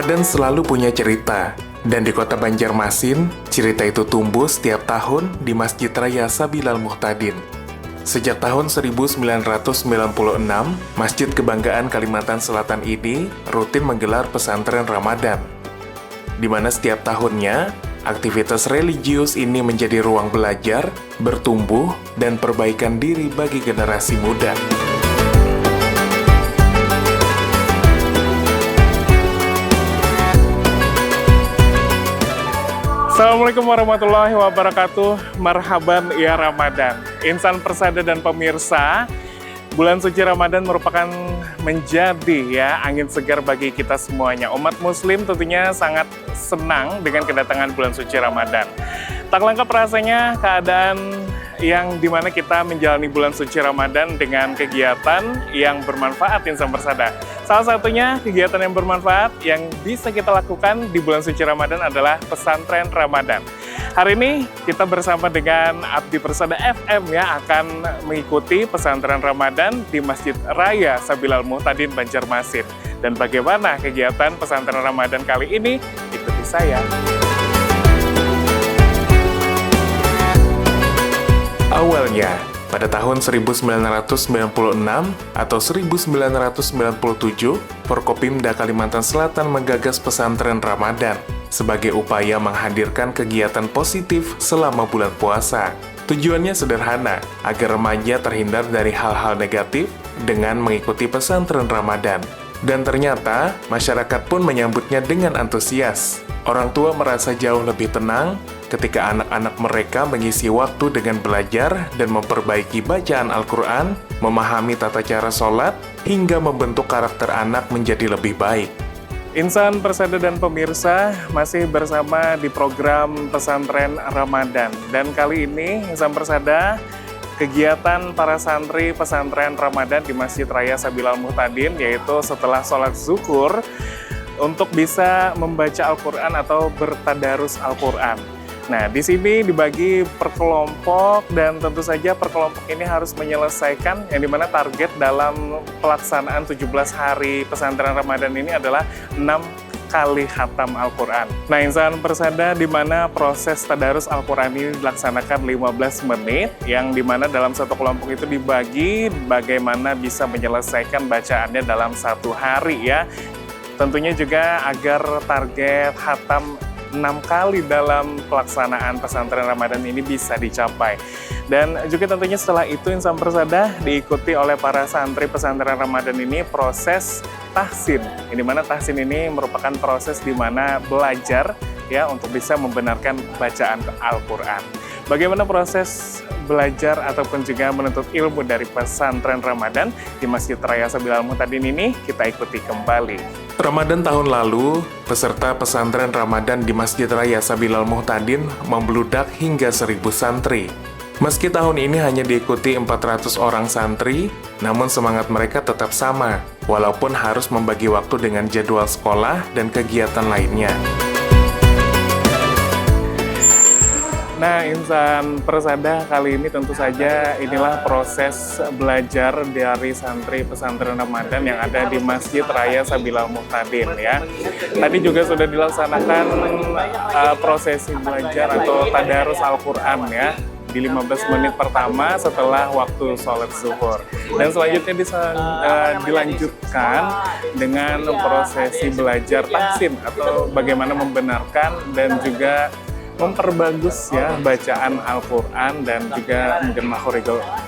Ramadan selalu punya cerita, dan di kota Banjarmasin, cerita itu tumbuh setiap tahun di Masjid Raya Sabilal Muhtadin. Sejak tahun 1996, Masjid Kebanggaan Kalimantan Selatan ini rutin menggelar pesantren Ramadan, di mana setiap tahunnya, aktivitas religius ini menjadi ruang belajar, bertumbuh, dan perbaikan diri bagi generasi muda. Assalamualaikum warahmatullahi wabarakatuh. Marhaban ya Ramadan. Insan Persada dan pemirsa, bulan suci Ramadan merupakan menjadi angin segar bagi kita semuanya. Umat muslim tentunya sangat senang dengan kedatangan bulan suci Ramadan. Tak lengkap rasanya keadaan yang dimana kita menjalani bulan suci Ramadan dengan kegiatan yang bermanfaat Insan Persada. Salah satunya kegiatan yang bermanfaat yang bisa kita lakukan di bulan suci Ramadan adalah pesantren Ramadan. Hari ini kita bersama dengan Abdi Persada FM akan mengikuti pesantren Ramadan di Masjid Raya Sabilal Muhtadin Banjarmasin. Dan bagaimana kegiatan pesantren Ramadan kali ini? Ikuti saya. Awalnya, pada tahun 1996 atau 1997, Forkopimda Kalimantan Selatan menggagas pesantren Ramadan sebagai upaya menghadirkan kegiatan positif selama bulan puasa. Tujuannya sederhana, agar remaja terhindar dari hal-hal negatif dengan mengikuti pesantren Ramadan. Dan ternyata, masyarakat pun menyambutnya dengan antusias. Orang tua merasa jauh lebih tenang ketika anak-anak mereka mengisi waktu dengan belajar dan memperbaiki bacaan Al-Quran, memahami tata cara sholat, hingga membentuk karakter anak menjadi lebih baik. Insan Persada dan pemirsa masih bersama di program pesantren Ramadan. Dan kali ini Insan Persada, kegiatan para santri pesantren Ramadan di Masjid Raya Sabilal Muhtadin, yaitu setelah sholat zuhur, untuk bisa membaca Al-Quran atau bertadarus Al-Quran. Nah, di sini dibagi per kelompok dan tentu saja per kelompok ini harus menyelesaikan yang dimana target dalam pelaksanaan 17 hari pesantren Ramadan ini adalah 6 kali khatam Al-Quran. Nah, Insan Persada di mana proses tadarus Al-Quran ini dilaksanakan 15 menit, yang dimana dalam satu kelompok itu dibagi bagaimana bisa menyelesaikan bacaannya dalam satu hari ya. Tentunya juga agar target khatam 6 kali dalam pelaksanaan pesantren Ramadan ini bisa dicapai. Dan juga tentunya setelah itu Insan Persada diikuti oleh para santri pesantren Ramadan ini proses tahsin. Di mana tahsin ini merupakan proses di mana belajar untuk bisa membenarkan bacaan Al-Quran. Bagaimana proses belajar ataupun juga menuntut ilmu dari pesantren Ramadan di Masjid Raya Sabilal Muhtadin ini, kita ikuti kembali. Ramadan tahun lalu, peserta pesantren Ramadan di Masjid Raya Sabilal Muhtadin membludak hingga 1.000 santri. Meski tahun ini hanya diikuti 400 orang santri, namun semangat mereka tetap sama, walaupun harus membagi waktu dengan jadwal sekolah dan kegiatan lainnya. Nah, Insan Persada, kali ini tentu saja inilah proses belajar dari santri pesantren Ramadan yang ada di Masjid Raya Sabilal Muhtadin ya. Tadi juga sudah dilaksanakan prosesi belajar atau tadarus Al-Quran ya, di 15 menit pertama setelah waktu sholat zuhur. Dan selanjutnya dilanjutkan dengan prosesi belajar tahsin atau bagaimana membenarkan dan juga memperbagus bacaan Al-Quran dan juga mungkin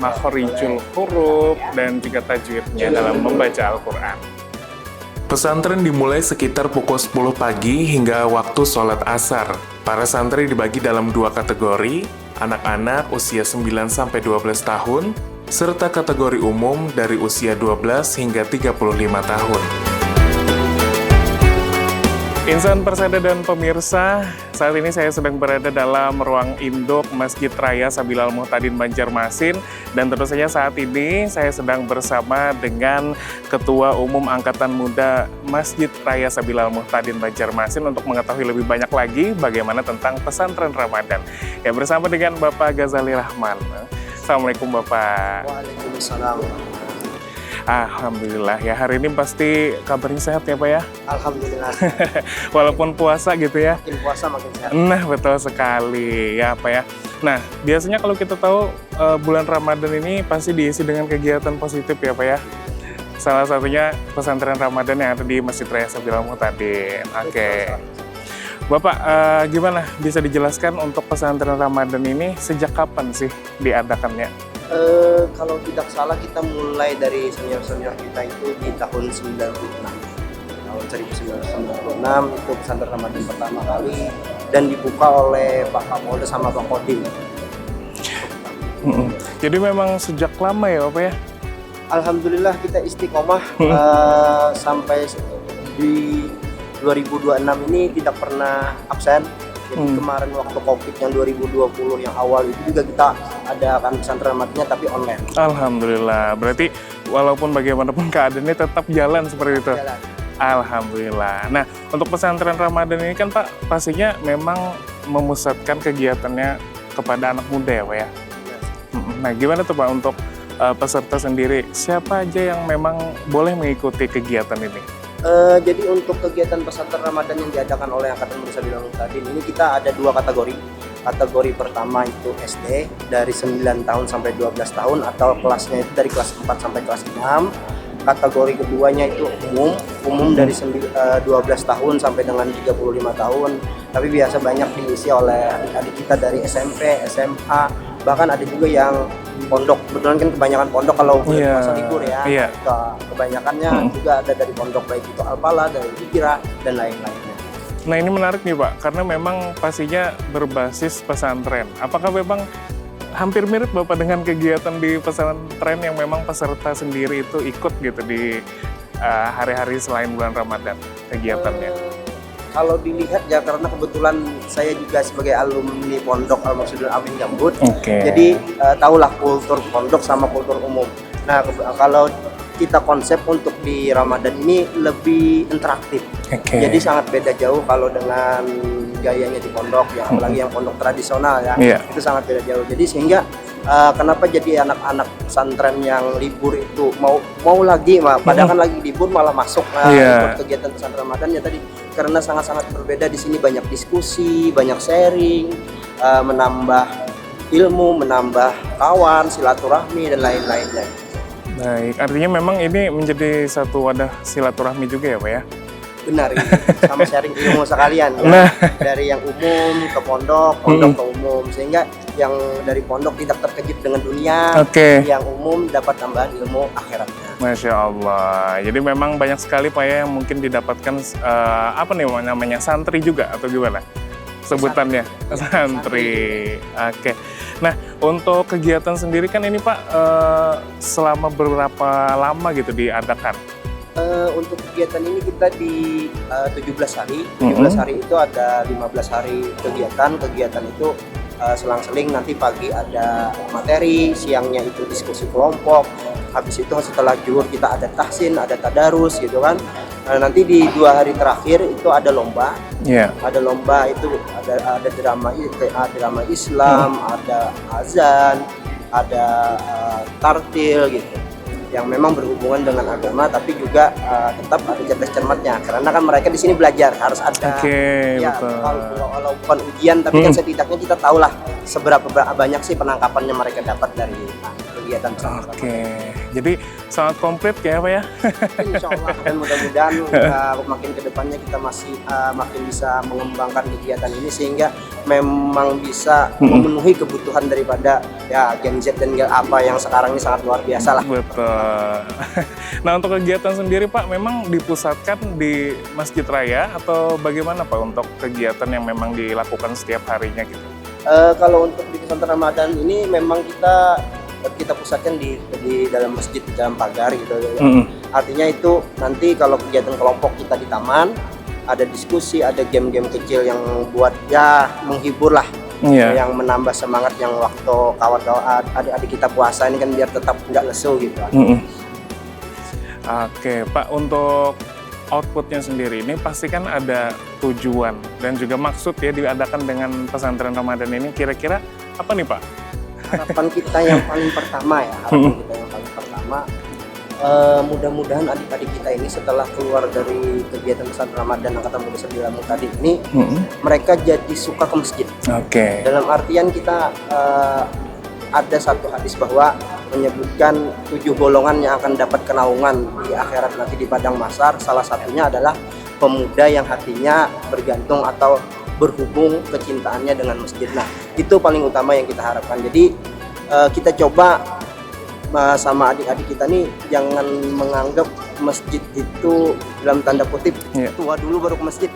makhorijul huruf dan juga tajwidnya dalam membaca Al-Quran. Pesantren dimulai sekitar pukul 10 pagi hingga waktu sholat asar. Para santri dibagi dalam 2 kategori, anak-anak usia 9-12 tahun, serta kategori umum dari usia 12 hingga 35 tahun. Insan Persada dan pemirsa, saat ini saya sedang berada dalam ruang induk Masjid Raya Sabilal Muhtadin Banjarmasin, dan tentu saja saat ini saya sedang bersama dengan Ketua Umum Angkatan Muda Masjid Raya Sabilal Muhtadin Banjarmasin untuk mengetahui lebih banyak lagi bagaimana tentang pesantren Ramadan. Ya, bersama dengan Bapak Ghazali Rahman. Assalamualaikum Bapak. Waalaikumsalam. Alhamdulillah ya, hari ini pasti kabarnya sehat ya Pak ya? Alhamdulillah. Walaupun puasa gitu ya? Makin puasa makin sehat. Nah, betul sekali ya Pak ya. Nah, biasanya kalau kita tahu bulan Ramadan ini pasti diisi dengan kegiatan positif ya Pak ya? Salah satunya pesantren Ramadan yang ada di Masjid Raya Sabil Muhtadin. Oke. Bapak, gimana bisa dijelaskan untuk pesantren Ramadan ini sejak kapan sih diadakannya? Kalau tidak salah kita mulai dari senior-senior kita itu di tahun 96. Tahun 1996 itu pesantren Ramadan pertama kali dan dibuka oleh Pak Kapolda sama Pak Kodim. Jadi memang sejak lama ya Bapak ya? Alhamdulillah kita istiqomah sampai di 2026 ini tidak pernah absen. Jadi kemarin waktu Covid yang 2020 yang awal itu juga kita adakan pesantren Ramadannya tapi online. Alhamdulillah. Berarti walaupun bagaimanapun keadaannya tetap jalan seperti itu. Jalan. Alhamdulillah. Nah, untuk pesantren Ramadan ini kan Pak pastinya memang memusatkan kegiatannya kepada anak muda ya Pak ya? Nah, gimana tuh Pak untuk peserta sendiri? Siapa aja yang memang boleh mengikuti kegiatan ini? Jadi untuk kegiatan pesantren Ramadan yang diadakan oleh Angkatan Muda Sabil Muhtadin ini kita ada dua kategori. Kategori pertama itu SD dari 9 tahun sampai 12 tahun atau kelasnya itu dari kelas 4 sampai kelas 6. Kategori keduanya itu umum dari 12 tahun sampai dengan 35 tahun. Tapi biasa banyak diisi oleh adik-adik kita dari SMP, SMA, bahkan ada juga yang pondok. Kebetulan kan kebanyakan pondok kalau masa libur ya. Kebanyakannya juga ada dari pondok baik itu Al-Falah, dari Hijrah dan lain-lainnya. Nah ini menarik nih Pak, karena memang pastinya berbasis pesantren. Apakah memang hampir mirip Bapak dengan kegiatan di pesantren yang memang peserta sendiri itu ikut gitu di hari-hari selain bulan Ramadan kegiatannya? Kalau dilihat ya karena kebetulan saya juga sebagai alumni pondok Al-Maqsudul Amin Gambut, jadi tahulah kultur pondok sama kultur umum. Nah kalau kita konsep untuk di Ramadan ini lebih interaktif, jadi sangat beda jauh kalau dengan gayanya di pondok, ya apalagi yang pondok tradisional ya, itu sangat beda jauh. Jadi sehingga kenapa jadi anak-anak pesantren yang libur itu mau lagi, padahal kan lagi libur malah masuk ikut kegiatan pesantren Ramadan ya tadi, karena sangat-sangat berbeda. Di sini banyak diskusi, banyak sharing, menambah ilmu, menambah kawan, silaturahmi dan lain-lainnya. Baik, artinya memang ini menjadi satu wadah silaturahmi juga ya Pak ya? Benar, sama sharing ilmu sekalian ya. Dari yang umum ke pondok, pondok ke umum, sehingga yang dari pondok tidak terkejut dengan dunia, yang umum dapat tambahan ilmu akhiratnya. Masya Allah, jadi memang banyak sekali Pak ya yang mungkin didapatkan apa nih namanya, santri juga atau gimana sebutannya? Santri. Oke. Nah, untuk kegiatan sendiri kan ini Pak selama berapa lama gitu diadakan? Untuk kegiatan ini kita di 17 hari. 17 hari itu ada 15 hari kegiatan. Kegiatan itu selang-seling, nanti pagi ada materi, siangnya itu diskusi kelompok. Habis itu setelah zuhur kita ada tahsin, ada tadarus gitu kan. Nanti di 2 hari terakhir itu ada lomba. Ada lomba itu ada drama Islam, ada azan, ada tartil gitu, yang memang berhubungan dengan agama, tapi juga tetap ada cerdas cermatnya, karena kan mereka di sini belajar harus ada. Kalau bukan ujian, tapi kan setidaknya kita tahulah seberapa banyak sih penangkapannya mereka dapat dari kegiatan pesantren. Jadi sangat komplit ya Pak ya? Insya Allah, dan mudah-mudahan makin ke depannya kita masih makin bisa mengembangkan kegiatan ini sehingga memang bisa memenuhi kebutuhan daripada ya Gen Z dan Gen apa yang sekarang ini sangat luar biasa lah. Betul. Nah untuk kegiatan sendiri Pak memang dipusatkan di Masjid Raya atau bagaimana Pak untuk kegiatan yang memang dilakukan setiap harinya gitu? Kalau untuk di pesantren Ramadan ini memang kita pusatkan di dalam masjid, di dalam pagar gitu. Artinya itu nanti kalau kegiatan kelompok kita di taman, ada diskusi, ada game-game kecil yang buat ya menghibur lah, yang menambah semangat yang waktu kawan-kawan adik-adik kita puasa ini kan biar tetap nggak lesu gitu. Oke Pak, untuk outputnya sendiri ini pasti kan ada tujuan dan juga maksud ya diadakan dengan pesantren Ramadan ini. Kira-kira apa nih Pak? Harapan kita yang paling pertama ya, Mudah-mudahan adik-adik kita ini setelah keluar dari kegiatan pesantren Ramadan Angkatan Muda Sabilah Muhtadin ini, mereka jadi suka ke masjid. Oke. Dalam artian kita ada satu hadis bahwa menyebutkan 7 golongan yang akan dapat kenaungan di akhirat nanti di padang mahsyar. Salah satunya adalah pemuda yang hatinya bergantung atau berhubung kecintaannya dengan masjid. Nah, itu paling utama yang kita harapkan. Jadi kita coba sama adik-adik kita nih jangan menganggap masjid itu dalam tanda kutip tua dulu baru ke masjid.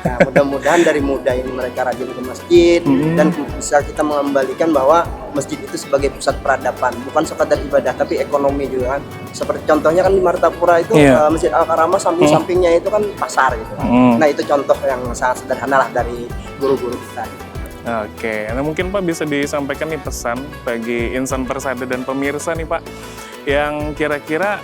Nah, mudah-mudahan dari muda ini mereka rajin ke masjid dan bisa kita mengembalikan bahwa masjid itu sebagai pusat peradaban, bukan sekadar ibadah tapi ekonomi juga kan. Seperti contohnya kan di Martapura itu Masjid Al-Karamah samping-sampingnya itu kan pasar gitu. Nah, itu contoh yang sangat sederhana lah dari guru-guru kita. Oke, nah mungkin Pak bisa disampaikan nih pesan bagi insan persada dan pemirsa nih Pak, yang kira-kira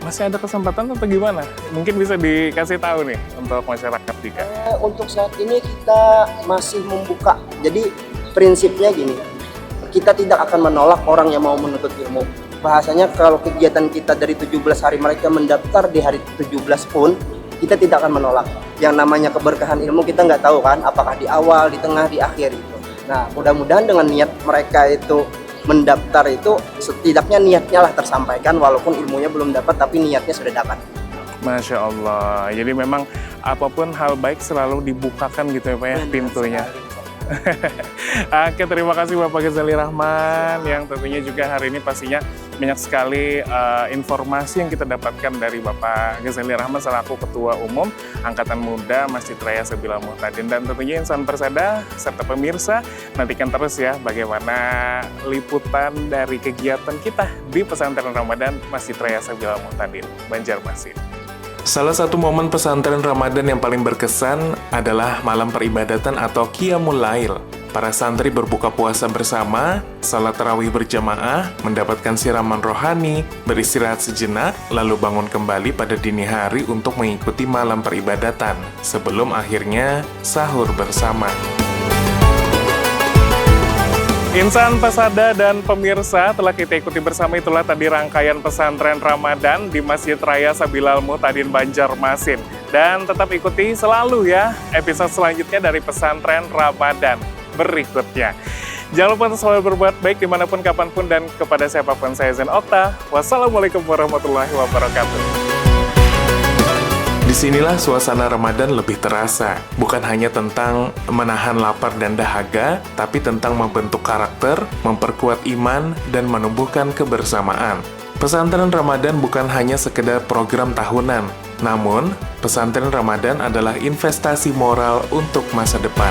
masih ada kesempatan atau gimana? Mungkin bisa dikasih tahu nih untuk masyarakat juga. Untuk saat ini kita masih membuka, jadi prinsipnya gini, kita tidak akan menolak orang yang mau menuntut ilmu. Bahasanya kalau kegiatan kita dari 17 hari mereka mendaftar di hari 17 pun, kita tidak akan menolak. Yang namanya keberkahan ilmu kita nggak tahu kan, apakah di awal, di tengah, di akhir itu. Nah, mudah-mudahan dengan niat mereka itu mendaftar itu, setidaknya niatnya lah tersampaikan, walaupun ilmunya belum dapat, tapi niatnya sudah dapat. Masya Allah, jadi memang apapun hal baik selalu dibukakan gitu ya Pak ya, pintunya. Oke, terima kasih Bapak Ghazali Rahman yang tentunya juga hari ini pastinya banyak sekali informasi yang kita dapatkan dari Bapak Ghazali Rahman selaku Ketua Umum Angkatan Muda Masjid Raya Sabilah Muhtadin. Dan tentunya insan persada serta pemirsa nantikan terus ya bagaimana liputan dari kegiatan kita di pesantren Ramadan Masjid Raya Sabilah Muhtadin, Banjarmasin. Salah satu momen pesantren Ramadan yang paling berkesan adalah malam peribadatan atau Qiyamul Lail. Para santri berbuka puasa bersama, salat tarawih berjamaah, mendapatkan siraman rohani, beristirahat sejenak, lalu bangun kembali pada dini hari untuk mengikuti malam peribadatan, sebelum akhirnya sahur bersama. Insan pesada dan pemirsa, telah kita ikuti bersama itulah tadi rangkaian pesantren Ramadan di Masjid Raya Sabilah Muhtadin Banjarmasin. Dan tetap ikuti selalu ya episode selanjutnya dari pesantren Ramadan berikutnya. Jangan lupa untuk selalu berbuat baik dimanapun, kapanpun, dan kepada siapapun. Saya Zen Okta. Wassalamualaikum warahmatullahi wabarakatuh. Disinilah suasana Ramadan lebih terasa, bukan hanya tentang menahan lapar dan dahaga, tapi tentang membentuk karakter, memperkuat iman, dan menumbuhkan kebersamaan. Pesantren Ramadan bukan hanya sekedar program tahunan, namun pesantren Ramadan adalah investasi moral untuk masa depan.